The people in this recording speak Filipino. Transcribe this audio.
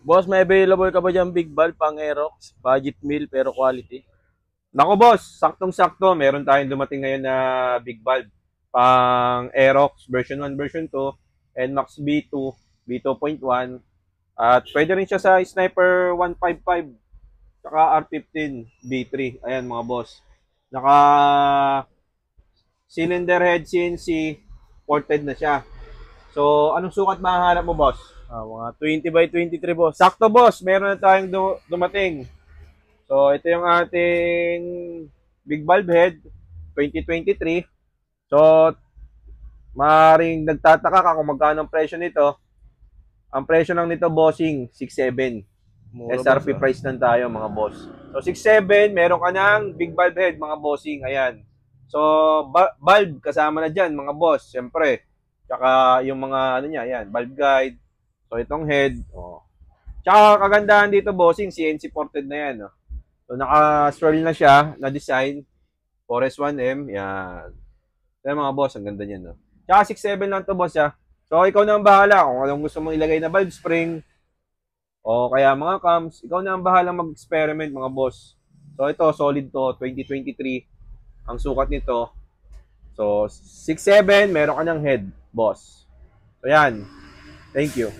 Boss, may available ka ba dyan big valve pang Aerox? Budget meal pero quality. Nako boss, saktong-sakto. Meron tayong dumating ngayon na big valve. Pang Aerox version 1, version 2, NMAX B2, B2.1. At pwede rin siya sa Sniper 155, saka R15 B3. Ayan mga boss. Naka cylinder head CNC, ported na siya. So, anong sukat mahahanap mo boss? Mga 20 by 23 boss. Sakto boss, meron na tayong dumating. So, ito yung ating big valve head 2023. So, maaaring nagtataka ka kung magkano ang presyo nito. Ang presyo lang nito, bossing, 6.7. Mura boss SRP price lang tayo, mga boss. So, 6.7, meron ka ng big valve head, mga bossing. Ayan. So, valve, kasama na dyan, mga boss. Siyempre. Tsaka, yung mga, ano niya, ayan, valve guide. So, itong head. Oh. Tsaka, kagandahan dito, bossing, CNC ported na yan. Oh. So, naka-swirl na siya, na-design. Forest 1M, yan. So, mga boss, ang ganda niyan, no? Tsaka 6.7 lang to boss, ha? So, ikaw na ang bahala kung anong gusto mong ilagay na valve spring o kaya mga cams. Ikaw na ang bahala mag-experiment, mga boss. So, ito, solid to, 2023 ang sukat nito. So, 6.7, meron ka ng head, boss. So, yan. Thank you.